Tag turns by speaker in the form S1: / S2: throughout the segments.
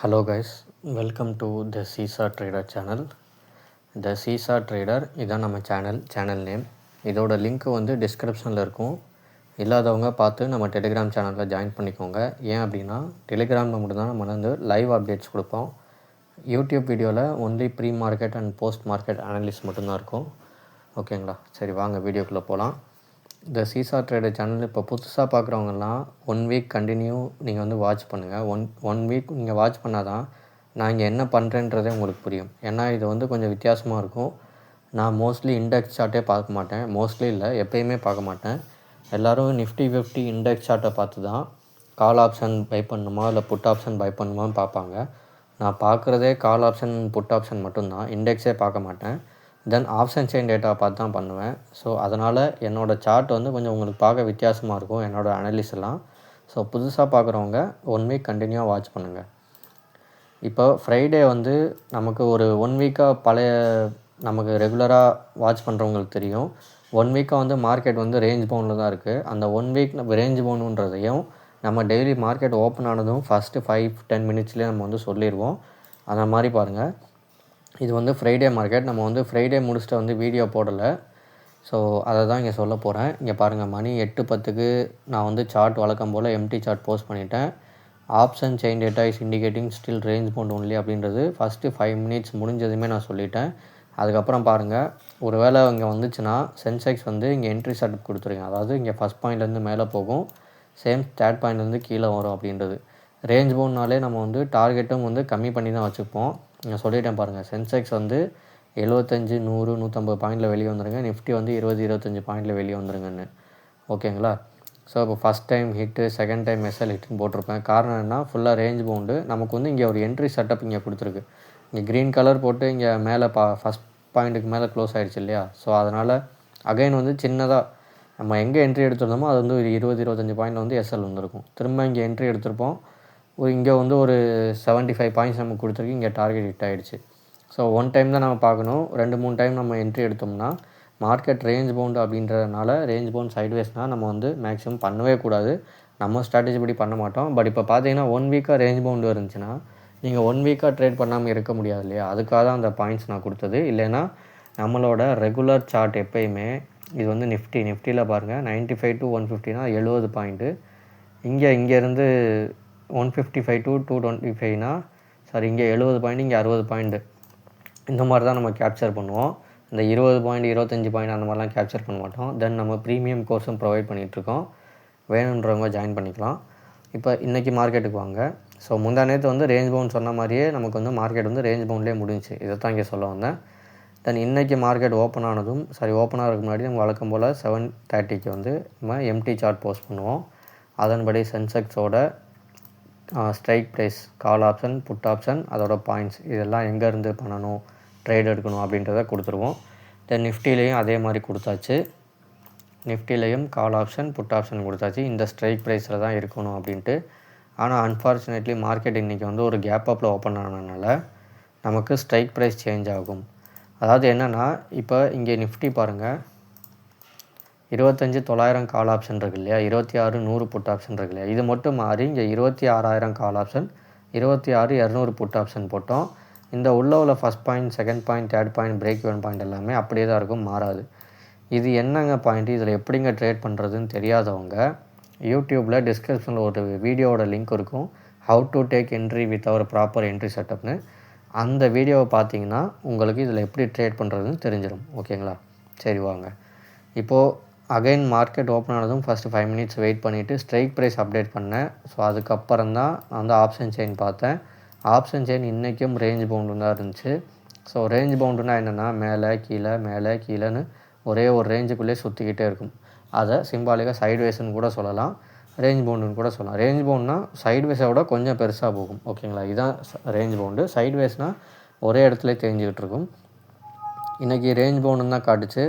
S1: Hello guys, welcome to the Seesaw Trader channel. The Seesaw Trader இதான் நம்ம channel name. இதோட link வந்து டிஸ்கிரிப்ஷனில் இருக்கும். இல்லாதவங்க பார்த்து நம்ம டெலிகிராம் சேனலில் ஜாயின் பண்ணிக்கோங்க. ஏன் அப்படின்னா டெலிகிராமில் மட்டும்தான் நம்ம வந்து லைவ் அப்டேட்ஸ் கொடுப்போம். யூடியூப் வீடியோவில் only pre market and post market analyst மட்டும்தான் இருக்கும். ஓகேங்களா? சரி வாங்க வீடியோக்குள்ளே போகலாம். இந்த சீசா ட்ரேடர் சேனல் இப்போ புதுசாக பார்க்குறவங்கலாம் 1 வீக் கண்டினியூ நீங்கள் வந்து வாட்ச் பண்ணுங்கள். ஒன் வீக் நீங்கள் வாட்ச் பண்ணால் தான் நான் இங்கே என்ன பண்ணுறேன்றதே உங்களுக்கு புரியும். ஏன்னா இது வந்து கொஞ்சம் வித்தியாசமாக இருக்கும். நான் மோஸ்ட்லி இண்டெக்ஸ் சார்ட்டே பார்க்க மாட்டேன். மோஸ்ட்லி இல்லை, எப்போயுமே பார்க்க மாட்டேன். எல்லோரும் நிஃப்டி 50 இண்டெக்ஸ் சார்ட்டை பார்த்து தான் கால் ஆப்ஷன் பை பண்ணணுமா இல்லை புட் ஆப்ஷன் பை பண்ணணுமான்னு பார்ப்பாங்க. நான் பார்க்குறதே கால் ஆப்ஷன் புட் ஆப்ஷன் மட்டும்தான், இண்டெக்ஸே பார்க்க மாட்டேன். தென் ஆப்ஷன் செயின் டேட்டா பார்த்து தான் பண்ணுவேன். ஸோ அதனால் என்னோடய சார்ட் வந்து கொஞ்சம் உங்களுக்கு பார்க்க வித்தியாசமாக இருக்கும், என்னோடய அனலிஸ் எல்லாம். ஸோ புதுசாக பார்க்குறவங்க 1 வீக் கண்டினியூவாக வாட்ச் பண்ணுங்கள். இப்போ ஃப்ரைடே வந்து நமக்கு ஒரு 1 வீக்காக பழைய நமக்கு ரெகுலராக வாட்ச் பண்ணுறவங்களுக்கு தெரியும். 1 வீக்காக வந்து மார்க்கெட் வந்து ரேஞ்ச் பவுண்டில் தான் இருக்குது. அந்த 1 வீக் ரேஞ்ச் பவுண்டுன்றதையும் நம்ம டெய்லி மார்க்கெட் ஓப்பன் ஆனதும் ஃபஸ்ட்டு 5-10 மினிட்ஸ்லேயே நம்ம வந்து சொல்லிடுவோம். அந்த மாதிரி பாருங்கள். இது வந்து ஃப்ரைடே மார்க்கெட். நம்ம வந்து ஃப்ரைடே முடிச்சுட்டு வந்து வீடியோ போடலை. ஸோ அதை தான் இங்கே சொல்ல போகிறேன். இங்கே பாருங்கள், மணி 8:10க்கு நான் வந்து சார்ட் வழக்கம் போல் எம்டி சார்ட் போஸ்ட் பண்ணிட்டேன். Option chain data is indicating still range bound only அப்படின்றது ஃபஸ்ட்டு 5 மினிட்ஸ் முடிஞ்சதுமே நான் சொல்லிட்டேன். அதுக்கப்புறம் பாருங்கள், ஒரு வேளை இங்கே வந்துச்சுன்னா சென்செக்ஸ் வந்து இங்கே என்ட்ரி செட்டப் கொடுத்துருங்க. அதாவது இங்கே ஃபஸ்ட் பாயிண்ட்லேருந்து மேலே போகும், சேம் தேர்ட் பாயிண்ட்லேருந்து கீழே வரும் அப்படின்றது. ரேஞ்ச் பவுண்ட்னாலே நம்ம வந்து டார்கெட்டும் வந்து கம்மி பண்ணி தான் வச்சுப்போம். நான் சொல்லிட்டேன் பாருங்கள், சென்செக்ஸ் வந்து 75, 100, 150 பாயிண்டில் வெளியே வந்துருங்க. நிஃப்டி வந்து 20-25 பாயிண்டில் வெளியே வந்துருங்கன்னு. ஓகேங்களா? ஸோ இப்போ first time hit, second time SL ஹிட்டுன்னு போட்டிருப்பேன். காரணம் என்ன, ஃபுல்லாக ரேஞ்ச் பவுண்டு. நமக்கு வந்து இங்கே ஒரு என்ட்ரி செட்டப் இங்கே கொடுத்துருக்கு. இங்கே க்ரீன் கலர் போட்டு இங்கே மேலே ஃபஸ்ட் பாயிண்ட்டுக்கு மேலே க்ளோஸ் ஆகிடுச்சு இல்லையா? ஸோ அதனால் அகைன் வந்து சின்னதாக நம்ம எங்கே என்ட்ரி எடுத்துருந்தோமோ அது வந்து ஒரு 20-25 பாயிண்டில் வந்து எஸ்எல் வந்துருக்கும். திரும்ப இங்கே என்ட்ரி எடுத்திருப்போம். இங்கே வந்து ஒரு 75 பாயிண்ட்ஸ் நமக்கு கொடுத்துருக்கு. இங்கே டார்கெட் ஹிட் ஆகிடுச்சு. ஸோ 1 டைம் தான் நம்ம பார்க்கணும். 2-3 டைம் நம்ம என்ட்ரி எடுத்தோம்னா மார்க்கெட் ரேஞ்ச் பவுண்டு அப்படின்றதுனால, ரேஞ்ச் பவுண்ட் சைட்வேஸ்னால் நம்ம வந்து மேக்ஸிமம் பண்ணவே கூடாது. நம்ம ஸ்ட்ராட்டஜி படி பண்ண மாட்டோம். பட் இப்போ பார்த்தீங்கன்னா 1 வீக்காக ரேஞ்ச் பவுண்டு இருந்துச்சுன்னா நீங்கள் 1 வீக்காக ட்ரேட் பண்ணாமல் இருக்க முடியாது இல்லையா? அதுக்காக தான் அந்த பாயிண்ட்ஸ் நான் கொடுத்தது. இல்லைன்னா நம்மளோட ரெகுலர் சார்ட் எப்போயுமே இது வந்து நிஃப்டியில் பாருங்கள், 95 to 150னா 70 பாயிண்ட்டு. இங்கேருந்து 155 to 225னா சாரி, இங்கே 70 பாயிண்ட், இங்கே 60 பாயிண்ட்டு. இந்த மாதிரி தான் நம்ம கேப்சர் பண்ணுவோம். இந்த 20 பாயிண்ட், 25 பாயிண்ட் அந்த மாதிரிலாம் கேப்சர் பண்ண மாட்டோம். தென் நம்ம ப்ரீமியம் கோர்ஸும் ப்ரொவைட் பண்ணிகிட்ருக்கோம். வேணுன்றவங்க ஜாயின் பண்ணிக்கலாம். இப்போ இன்றைக்கி மார்க்கெட்டுக்கு வாங்க. ஸோ முந்தா நேற்று வந்து ரேஞ்ச் பவுண்ட் சொன்ன மாதிரியே நமக்கு வந்து மார்க்கெட் வந்து ரேஞ்ச் பவுண்ட்லேயே முடிஞ்சிச்சு. இதை தான் இங்கே சொல்ல வந்தேன். தென் இன்றைக்கி மார்க்கெட் ஓப்பன் ஆகிறதுக்கு முன்னாடி நம்ம வழக்கம் போல் 7:30க்கு வந்து நம்ம எம்டி சார்ட் போஸ்ட் பண்ணுவோம். அதன்படி சென்செக்ஸோட strike price, call option, put option, அதோட பாயிண்ட்ஸ் இதெல்லாம் எங்கேருந்து பண்ணணும், ட்ரேட் எடுக்கணும் அப்படின்றத கொடுத்துருவோம். தென் நிஃப்டிலையும் அதே மாதிரி கொடுத்தாச்சு. நிஃப்டிலையும் கால் ஆப்ஷன், புட் ஆப்ஷன் கொடுத்தாச்சு. இந்த ஸ்ட்ரைக் ப்ரைஸில் தான் இருக்கணும் அப்படின்ட்டு. ஆனால் அன்ஃபார்ச்சுனேட்லி மார்க்கெட் இன்றைக்கி வந்து ஒரு கேப் அப்பில் ஓப்பன் ஆனதுனால நமக்கு ஸ்ட்ரைக் ப்ரைஸ் சேஞ்ச் ஆகும். அதாவது என்னென்னா, இப்போ இங்கே நிஃப்டி பாருங்கள், 25,900 கால் ஆப்ஷன் இருக்கு இல்லையா, 26,100 புட் ஆப்ஷன் இருக்கு இல்லையா, இது மட்டும் மாறி இங்கே 26,000 கால் ஆப்ஷன், 26,200 புட் ஆப்ஷன் போட்டோம். இந்த உள்ள first point, second point, third point, break even point எல்லாமே அப்படியே தான் இருக்கும், மாறாது. இது என்னங்க பாயிண்ட்டு, இதில் எப்படிங்க ட்ரேட் பண்ணுறதுன்னு தெரியாதவங்க யூடியூப்பில் டிஸ்கிரிப்ஷனில் ஒரு வீடியோவோட லிங்க் இருக்கும், how to take entry with our proper entry செட்டப்னு. அந்த வீடியோவை பார்த்தீங்கன்னா உங்களுக்கு இதில் எப்படி ட்ரேட் பண்ணுறதுன்னு தெரிஞ்சிடும். ஓகேங்களா? சரி வாங்க. இப்போது அகைன் மார்க்கெட் ஓப்பன் ஆனதும் ஃபஸ்ட்டு 5 மினிட்ஸ் வெயிட் பண்ணிவிட்டு ஸ்ட்ரைக் ப்ரைஸ் அப்டேட் பண்ணேன். ஸோ அதுக்கப்புறம் தான் நான் வந்து ஆப்ஷன் செயின் பார்த்தேன். ஆப்ஷன் செயின் இன்றைக்கும் ரேஞ்ச் பவுண்டு தான் இருந்துச்சு. ஸோ ரேஞ்ச் பவுண்டுனா என்னென்னா, மேலே கீழேன்னு ஒரே ஒரு ரேஞ்சுக்குள்ளேயே சுற்றிக்கிட்டே இருக்கும். அதை சிம்பாலிக்காக சைட்வேஸ்ன்னு கூட சொல்லலாம், ரேஞ்ச் பவுண்டுன்னு கூட சொல்லலாம். ரேஞ்ச் பவுண்ட்னா சைட்வேஸை விட கொஞ்சம் பெருசாக போகும். ஓகேங்களா? இதுதான் ரேஞ்ச் பவுண்டு. சைட்வேஸ்னால் ஒரே இடத்துல தேஞ்சிக்கிட்டு இருக்கும். இன்றைக்கி ரேஞ்ச் பவுண்டுன்னு தான் காட்டுச்சு.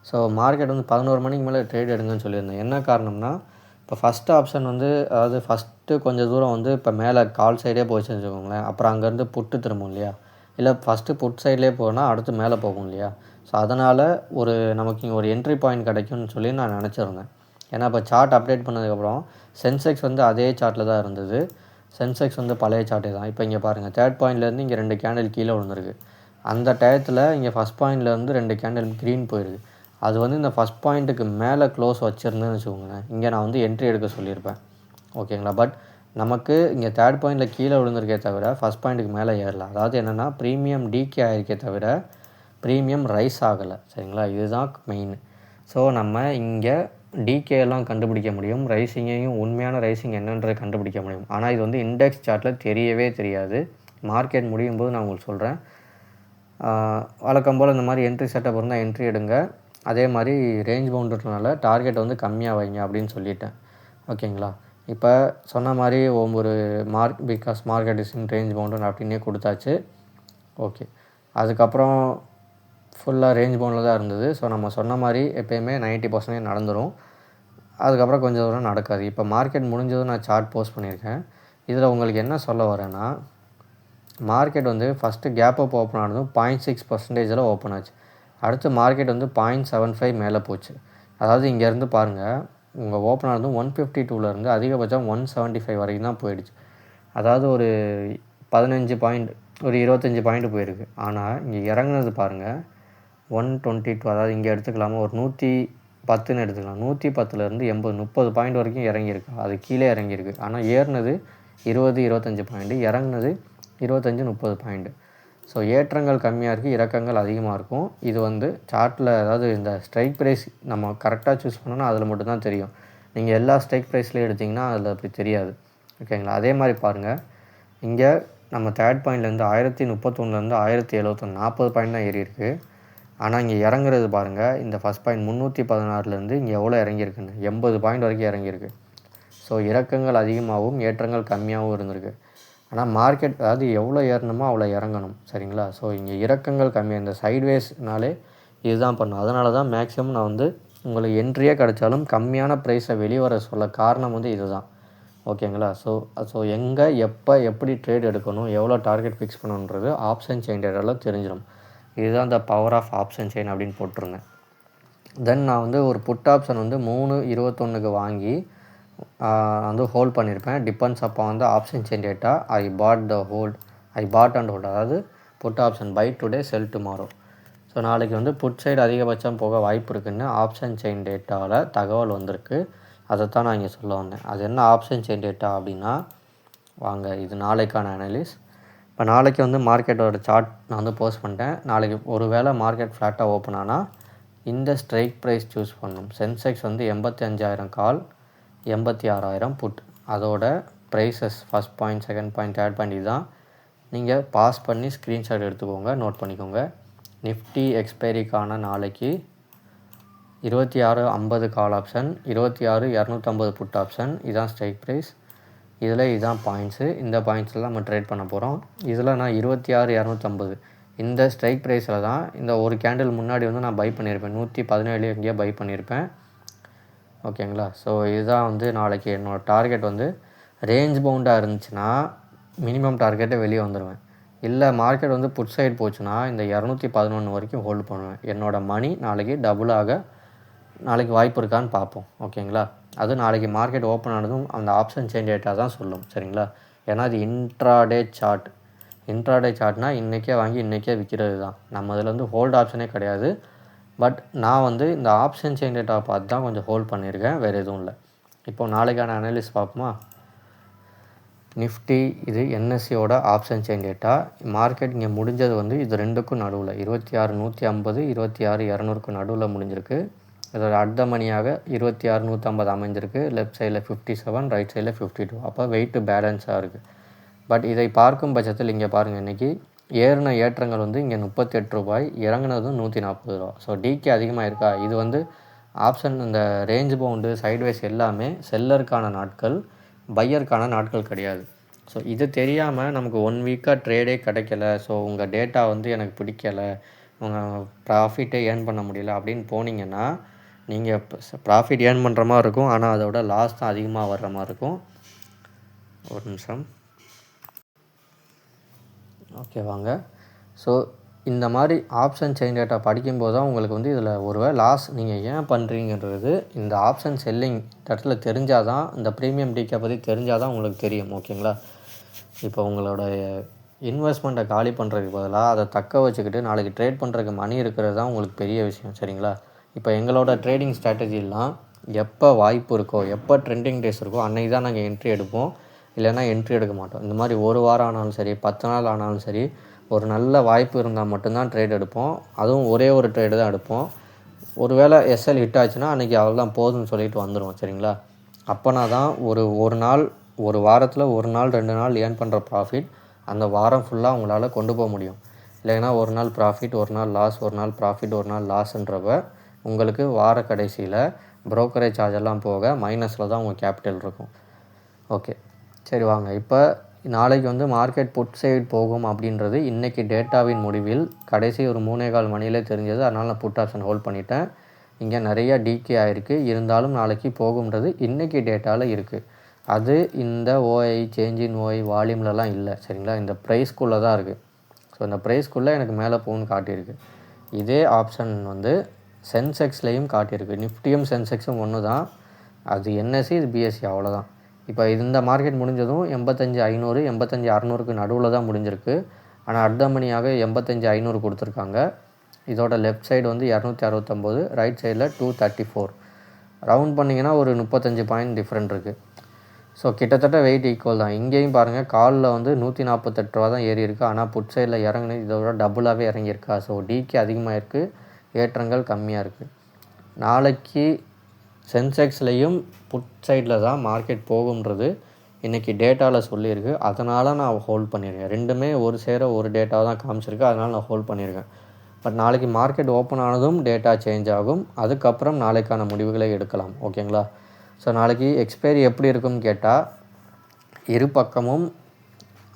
S1: ஸோ மார்க்கெட் வந்து 11 மணிக்கு மேலே ட்ரேட் எடுங்கன்னு சொல்லியிருந்தேன். என்ன காரணம்னா, இப்போ ஃபஸ்ட் ஆப்ஷன் வந்து, அதாவது ஃபஸ்ட்டு கொஞ்சம் தூரம் வந்து இப்போ மேலே கால் சைடே போச்சுன்னு வச்சுக்கோங்களேன். அப்புறம் அங்கேருந்து புட்டு திரும்பும் இல்லையா, இல்லை ஃபஸ்ட்டு புட் சைட்லேயே போனால் அடுத்து மேலே போகும் இல்லையா. ஸோ அதனால் நமக்கு இங்கே ஒரு என்ட்ரி பாயிண்ட் கிடைக்கும்னு சொல்லி நான் நினச்சிருந்தேன். ஏன்னா இப்போ சார்ட் அப்டேட் பண்ணதுக்கப்புறம் சென்செக்ஸ் வந்து அதே சார்ட்டில் தான் இருந்தது. சென்செக்ஸ் வந்து பழைய சார்ட்டே தான். இப்போ இங்கே பாருங்கள், தேர்ட் பாயிண்ட்லேருந்து இங்கே 2 கேண்டில் கீழே விழுந்திருக்கு. அந்த டயத்தில் இங்கே ஃபஸ்ட் பாயிண்ட்லேருந்து 2 கேண்டில் க்ரீன் போயிருக்கு. அது வந்து இந்த ஃபஸ்ட் பாயிண்ட்டுக்கு மேலே க்ளோஸ் வச்சுருந்தேன்னு வச்சுக்கோங்களேன், இங்கே நான் வந்து என்ட்ரி எடுக்க சொல்லியிருப்பேன். ஓகேங்களா? பட் நமக்கு இங்கே தேர்ட் பாயிண்டில் கீழே விழுந்திருக்கே தவிர ஃபஸ்ட் பாயிண்ட்டுக்கு மேலே ஏறல. அதாவது என்னென்னா, ப்ரீமியம் டிகே ஆகிருக்கே தவிர ப்ரீமியம் ரைஸ் ஆகலை. சரிங்களா? இதுதான் மெயின். ஸோ நம்ம இங்கே டிகேலாம் கண்டுபிடிக்க முடியும், ரைசிங்கையும் உண்மையான ரைசிங் என்னன்றதை கண்டுபிடிக்க முடியும். ஆனால் இது வந்து இண்டெக்ஸ் சார்ட்டில் தெரியவே தெரியாது. மார்க்கெட் முடியும் போது நான் உங்களுக்கு சொல்கிறேன். வழக்கம் போல் இந்த மாதிரி என்ட்ரி செட்டப் இருந்தால் என்ட்ரி எடுங்க. அதே மாதிரி ரேஞ்ச் பவுண்டர்னால டார்கெட் வந்து கம்மியாக வைங்க அப்படின்னு சொல்லிட்டேன். ஓகேங்களா? இப்போ சொன்ன மாதிரி ஒவ்வொரு because market is in range founder அப்படின்னே கொடுத்தாச்சு. ஓகே, அதுக்கப்புறம் ஃபுல்லாக ரேஞ்ச் பவுண்டில் தான் இருந்தது. ஸோ நம்ம சொன்ன மாதிரி எப்போயுமே 90% நடந்துடும். அதுக்கப்புறம் கொஞ்சம் தூரம் நடக்காது. இப்போ மார்க்கெட் முடிஞ்சதும் நான் சார்ட் போஸ்ட் பண்ணியிருக்கேன். இதில் உங்களுக்கு என்ன சொல்ல வரேன்னா, மார்க்கெட் வந்து ஃபஸ்ட்டு கேப் அப் ஓப்பன் ஆனதும் 0.6% ஓப்பன் ஆச்சு. அடுத்து மார்க்கெட் வந்து 0.75 மேலே போச்சு. அதாவது இங்கேருந்து பாருங்கள், உங்கள் ஓப்பன் ஆனதும் 152லேருந்து அதிகபட்சம் 175 வரைக்கும் தான் போயிடுச்சு. அதாவது ஒரு 15 பாயிண்ட், ஒரு 25 பாயிண்ட் போயிருக்கு. ஆனால் இங்கே இறங்குனது பாருங்கள் 122, அதாவது இங்கே எடுத்துக்கலாமா, ஒரு 110ன்னு எடுத்துக்கலாம். 110லேருந்து 80, 30 பாயிண்ட் வரைக்கும் இறங்கியிருக்கு. அது கீழே இறங்கியிருக்கு. ஆனால் ஏறினது 20, 25 பாயிண்ட்டு, இறங்குனது 25, 30 பாயிண்ட்டு. ஸோ ஏற்றங்கள் கம்மியாக இருக்குது, இறக்கங்கள் அதிகமாக இருக்கும். இது வந்து சார்ட்டில், அதாவது இந்த ஸ்ட்ரைக் ப்ரைஸ் நம்ம கரெக்டாக சூஸ் பண்ணோன்னா அதில் மட்டும்தான் தெரியும். நீங்கள் எல்லா ஸ்ட்ரைக் ப்ரைஸ்லேயும் எடுத்திங்கன்னா அதில் அப்படி தெரியாது. ஓகேங்களா? அதே மாதிரி பாருங்கள், இங்கே நம்ம தேர்ட் பாயிண்ட்லேருந்து 1031லேருந்து 1071, 40 பாயிண்ட் தான் ஏறி இருக்குது. ஆனால் இங்கே இறங்குறது பாருங்கள், இந்த ஃபஸ்ட் பாயிண்ட் 316லேருந்து இங்கே எவ்வளோ இறங்கியிருக்குன்னு 80 பாயிண்ட் வரைக்கும் இறங்கியிருக்கு. ஸோ இறக்கங்கள் அதிகமாகவும் ஏற்றங்கள் கம்மியாகவும் இருந்திருக்கு. ஆனால் மார்க்கெட் அதாவது எவ்வளோ ஏறணுமோ அவ்வளோ இறங்கணும். சரிங்களா? ஸோ இங்கே இறக்கங்கள் கம்மியாக, இந்த சைட்வேஸ்னாலே இதுதான் பண்ணும். அதனால தான் மேக்ஸிமம் நான் வந்து உங்களுக்கு என்ட்ரியே கிடச்சாலும் கம்மியான ப்ரைஸை வெளியே வர சொல்ல காரணம் வந்து இது தான். ஓகேங்களா? ஸோ எங்கே எப்போ எப்படி ட்ரேட் எடுக்கணும், எவ்வளோ டார்கெட் ஃபிக்ஸ் பண்ணணுன்றது ஆப்ஷன் செயின் டேட்டாவில் தெரிஞ்சிடும். இதுதான் இந்த பவர் ஆஃப் ஆப்ஷன் செயின் அப்படின்னு போட்டிருந்தேன். தென் நான் வந்து ஒரு புட் ஆப்ஷன் வந்து 3.21க்கு வாங்கி வந்து ஹோல்ட் பண்ணியிருப்பேன். டிபெண்ட்ஸ் அப்போ வந்து option chain data I bought and hold, அதாவது put option buy today sell tomorrow. So நாளைக்கு வந்து புட் சைடு அதிகபட்சம் போக வாய்ப்பு இருக்குதுன்னு ஆப்ஷன் செயின் டேட்டாவில் தகவல் வந்திருக்கு. அதைத்தான் நான் இங்கே சொல்ல வந்தேன். அது என்ன ஆப்ஷன் செயின் டேட்டா அப்படின்னா, வாங்க இது நாளைக்கான அனலிஸ். இப்போ நாளைக்கு வந்து மார்க்கெட்டோட சார்ட் நான் வந்து போஸ்ட் பண்ணிட்டேன். நாளைக்கு ஒரு வேளை மார்க்கெட் ஃப்ளாட்டாக ஓப்பன் ஆனால் இந்த ஸ்ட்ரைக் ப்ரைஸ் சூஸ் பண்ணணும். சென்செக்ஸ் வந்து 85,000 கால், 86,000 புட். அதோட prices first point, second point, third point இதுதான். நீங்கள் பாஸ் பண்ணி ஸ்க்ரீன்ஷாட் எடுத்துக்கோங்க, நோட் பண்ணிக்கோங்க. நிஃப்டி எக்ஸ்பைரிக்கான நாளைக்கு 26.50 கால் ஆப்ஷன், 26.250 புட் ஆப்ஷன். இதுதான் ஸ்ட்ரைக் ப்ரைஸ். இதில் இதுதான் பாயிண்ட்ஸு. இந்த பாயிண்ட்ஸில் நம்ம ட்ரேட் பண்ண போகிறோம். இதில் நான் 26.250 இந்த ஸ்ட்ரைக் ப்ரைஸில் தான் இந்த ஒரு கேண்டில் முன்னாடி வந்து நான் பை பண்ணியிருப்பேன். 117 எங்கேயோ பை பண்ணியிருப்பேன். ஓகேங்களா? ஸோ இதுதான் வந்து நாளைக்கு என்னோடய டார்கெட். வந்து ரேஞ்ச் பவுண்டாக இருந்துச்சுன்னா மினிமம் டார்கெட்டை வெளியே வந்துடுவேன். இல்லை மார்க்கெட் வந்து புட் சைடு போச்சுன்னா இந்த 211 வரைக்கும் ஹோல்டு பண்ணுவேன். என்னோடய மணி நாளைக்கு டபுளாக நாளைக்கு வாய்ப்பு இருக்கான்னு பார்ப்போம். ஓகேங்களா? அது நாளைக்கு மார்க்கெட் ஓப்பன் ஆனதும் அந்த ஆப்ஷன் செயின் டேட்டா தான் சொல்லும். சரிங்களா? ஏன்னா அது இன்ட்ராடே சார்ட். இன்ட்ராடே சார்ட்னால் இன்றைக்கே வாங்கி இன்றைக்கே விற்கிறது தான். நம்ம இதில் வந்து ஹோல்டு ஆப்ஷனே கிடையாது. பட் நான் வந்து இந்த ஆப்ஷன் செயின் டேட்டாவை பார்த்து தான் கொஞ்சம் ஹோல்ட் பண்ணியிருக்கேன், வேறு எதுவும் இல்லை. இப்போது நாளைக்கான அனலிஸ் பார்ப்போமா? நிஃப்டி இது என்எஸ்சியோட ஆப்ஷன் செயின் டேட்டா. மார்க்கெட் இங்கே முடிஞ்சது வந்து இது ரெண்டுக்கும் நடுவில் 26,150, 26,200க்கு நடுவில் முடிஞ்சிருக்கு. இதோட அடுத்த மணியாக 26,150 அமைஞ்சிருக்கு. லெஃப்ட் சைடில் 57, ரைட் சைடில் 52. அப்போ வெயிட்டு பேலன்ஸாக இருக்குது. பட் இதை பார்க்கும் பட்சத்தில் இங்கே பாருங்கள், இன்றைக்கி ஏறின ஏற்றங்கள் வந்து இங்கே 38 ரூபாய், இறங்குனதும் 140 ரூபா. ஸோ டிகே அதிகமாக இருக்கா? இது வந்து ஆப்ஷன் இந்த ரேஞ்ச் பவுண்டு சைட்வேஸ் எல்லாமே செல்லருக்கான நாட்கள், பையருக்கான நாட்கள் கிடையாது. ஸோ இது தெரியாமல் நமக்கு 1 வீக்காக ட்ரேடே கிடைக்கல, ஸோ உங்கள் டேட்டா வந்து எனக்கு பிடிக்கலை, உங்கள் ப்ராஃபிட்டே ஏர்ன் பண்ண முடியல அப்படின்னு போனீங்கன்னா நீங்கள் ப்ராஃபிட் ஏர்ன் பண்ணுற மாதிரி இருக்கும், ஆனால் அதோட லாஸ் தான் அதிகமாக வர்ற மாதிரி இருக்கும். ஒரு நிமிஷம். ஓகே வாங்க. ஸோ இந்த மாதிரி ஆப்ஷன் செயின் டேட்டா படிக்கும்போது தான் உங்களுக்கு வந்து இதில் ஒருவேளை லாஸ் நீங்கள் ஏன் பண்ணுறீங்கன்றது இந்த ஆப்ஷன் செல்லிங் இடத்துல தெரிஞ்சால் தான், இந்த ப்ரீமியம் டிகே பற்றி தெரிஞ்சால் தான் உங்களுக்கு தெரியும். ஓகேங்களா? இப்போ உங்களோட இன்வெஸ்ட்மெண்ட்டை காலி பண்ணுறதுக்கு பதிலாக அதை தக்க வச்சுக்கிட்டு நாளைக்கு ட்ரேட் பண்ணுறதுக்கு மணி இருக்கிறது தான் உங்களுக்கு பெரிய விஷயம். சரிங்களா? இப்போ எங்களோட ட்ரேடிங் ஸ்ட்ராட்டஜிலாம் எப்போ வாய்ப்பு இருக்கோ, எப்போ ட்ரெண்டிங் டேஸ் இருக்கோ அன்றைக்கி தான் நாங்கள் என்ட்ரி எடுப்போம். இல்லைன்னா என்ட்ரி எடுக்க மாட்டோம். இந்த மாதிரி ஒரு வாரம் ஆனாலும் சரி, 10 நாள் ஆனாலும் சரி, ஒரு நல்ல வாய்ப்பு இருந்தால் மட்டும்தான் ட்ரேட் எடுப்போம். அதுவும் ஒரே ஒரு ட்ரேடு தான் எடுப்போம். ஒரு வேளை எஸ்எல் ஹிட் ஆச்சுன்னா அன்றைக்கி அவ்வளோதான் போதும்னு சொல்லிட்டு வந்துடுவோம். சரிங்களா? அப்போனா தான் ஒரு நாள், ஒரு வாரத்தில் 1 நாள் 2 நாள் ஏர்ன் பண்ணுற ப்ராஃபிட் அந்த வாரம் ஃபுல்லாக உங்களால் கொண்டு போக முடியும். இல்லைன்னா ஒரு நாள் ப்ராஃபிட், ஒரு நாள் லாஸ், ஒரு நாள் ப்ராஃபிட், ஒரு நாள் லாஸ்ன்றப்ப உங்களுக்கு வார கடைசியில் ப்ரோக்கரேஜ் சார்ஜ் எல்லாம் போக மைனஸில் தான் உங்கள் கேபிட்டல் இருக்கும். ஓகே, சரி வாங்க. இப்போ நாளைக்கு வந்து மார்க்கெட் புட் சைடு போகும் அப்படின்றது இன்றைக்கி டேட்டாவின் முடிவில் கடைசி ஒரு 3:15 மணியிலே தெரிஞ்சது. அதனால் நான் புட் ஆப்ஷன் ஹோல்ட் பண்ணிட்டேன். இங்கே நிறையா டிகே ஆகிருக்கு. இருந்தாலும் நாளைக்கு போகும்ன்றது இன்றைக்கி டேட்டாவில் இருக்குது. அது இந்த ஓஐ, சேஞ்ச் இன் ஓஐ, வால்யூம்லலாம் இல்லை. சரிங்களா? இந்த ப்ரைஸ்க்குள்ளே தான் இருக்குது. ஸோ இந்த ப்ரைஸ்க்குள்ளே எனக்கு மேலே போகும்னு காட்டியிருக்கு. இதே ஆப்ஷன் வந்து சென்செக்ஸ்லேயும் காட்டியிருக்கு. நிஃப்டியும் சென்செக்ஸும் ஒன்று தான். அது என்எஸ்சி, இது பிஎஸ்சி, அவ்வளோதான். இப்போ இந்த மார்க்கெட் முடிஞ்சதும் 85,500 85,600க்கு நடுவில் தான் முடிஞ்சிருக்கு. ஆனால் அர்த்தமணியாக 85,500 கொடுத்துருக்காங்க. இதோட லெஃப்ட் சைடு வந்து 269, ரைட் சைடில் 234. ரவுண்ட் பண்ணிங்கன்னா ஒரு 35 பாயிண்ட் டிஃப்ரெண்ட் இருக்குது. ஸோ கிட்டத்தட்ட வெயிட் ஈக்குவல் தான். இங்கேயும் பாருங்கள், காலில் வந்து 148 ரூபா தான் ஏறி இருக்குது. ஆனால் புட் சைடில் இறங்குனது இதோட டபுளாகவே இறங்கியிருக்கா. ஸோ டிகே அதிகமாக இருக்குது, ஏற்றங்கள் கம்மியாக இருக்குது. நாளைக்கு சென்செக்ஸ்லேயும் புட் சைடில் தான் மார்க்கெட் போகும்ன்றது இன்றைக்கி டேட்டாவில் சொல்லியிருக்கு. அதனால் நான் ஹோல்ட் பண்ணியிருக்கேன். ரெண்டுமே ஒரு சேர ஒரு டேட்டாவை தான் காமிச்சிருக்கு. அதனால் நான் ஹோல்ட் பண்ணியிருக்கேன். பட் நாளைக்கு மார்க்கெட் ஓப்பன் ஆனதும் டேட்டா சேஞ்ச் ஆகும். அதுக்கப்புறம் நாளைக்கான முடிவுகளை எடுக்கலாம். ஓகேங்களா? ஸோ நாளைக்கு எக்ஸ்பைரி எப்படி இருக்குன்னு கேட்டால், இரு பக்கமும்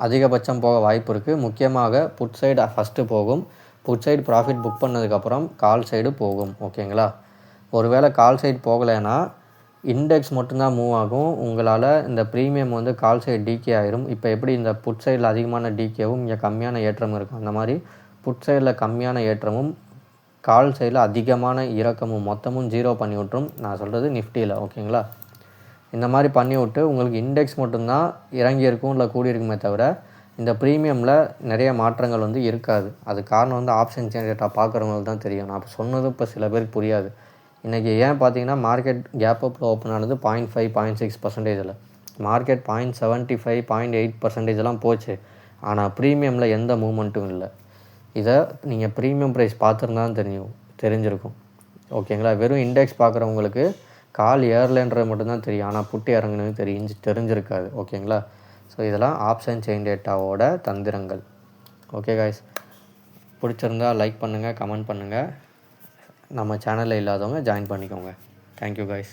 S1: அதிகபட்சம் போக வாய்ப்பு இருக்குது. முக்கியமாக புட் சைடு ஃபஸ்ட்டு போகும். புட் சைடு ப்ராஃபிட் புக் பண்ணதுக்கப்புறம் கால் சைடு போகும். ஓகேங்களா? ஒருவேளை கால் சைடு போகலைன்னா இண்டெக்ஸ் மட்டும்தான் மூவ் ஆகும். உங்களால் இந்த ப்ரீமியம் வந்து கால் சைடு டிகே ஆயிரும். இப்போ எப்படி இந்த புட் சைடில் அதிகமான டிகேவும் இங்கே கம்மியான ஏற்றமும் இருக்கும், அந்த மாதிரி புட் சைடில் கம்மியான ஏற்றமும் கால் சைடில் அதிகமான இறக்கமும் மொத்தமும் 0 பண்ணி விட்டுரும். நான் சொல்கிறது நிஃப்டியில். ஓகேங்களா? இந்த மாதிரி பண்ணி விட்டு உங்களுக்கு இண்டெக்ஸ் மட்டும்தான் இறங்கியிருக்கும் இல்லை கூடியிருக்குமே தவிர இந்த ப்ரீமியமில் நிறைய மாற்றங்கள் வந்து இருக்காது. அது காரணம் வந்து ஆப்ஷன் சேஞ்ச் டேட்டா பார்க்குறவங்களுக்கு தான் தெரியும். நான் இப்போ சொன்னது இப்போ சில பேருக்கு புரியாது. இன்றைக்கி ஏன் பார்த்தீங்கன்னா மார்க்கெட் கேப் அப்பில் ஓப்பன் ஆனது 0.5 0.6%. மார்க்கெட் 0.75 0.8% போச்சு. ஆனால் ப்ரீமியமில் எந்த மூமெண்ட்டும் இல்லை. இதை நீங்கள் ப்ரீமியம் ப்ரைஸ் பார்த்துருந்தாலும் தெரிஞ்சிருக்கும். ஓகேங்களா? வெறும் இண்டெக்ஸ் பார்க்குறவங்களுக்கு கால் ஏர்லன்றது மட்டும்தான் தெரியும். ஆனால் புட்டு இறங்குனது தெரிஞ்சிருக்காது. ஓகேங்களா? ஸோ இதெல்லாம் ஆப்ஷன் செயின் டேட்டாவோட தந்திரங்கள். ஓகே காய்ஸ், பிடிச்சிருந்தால் லைக் பண்ணுங்கள், கமெண்ட் பண்ணுங்கள். நம்ம சேனலில் இல்லாதவங்க ஜாயின் பண்ணிக்கோங்க. Thank you guys.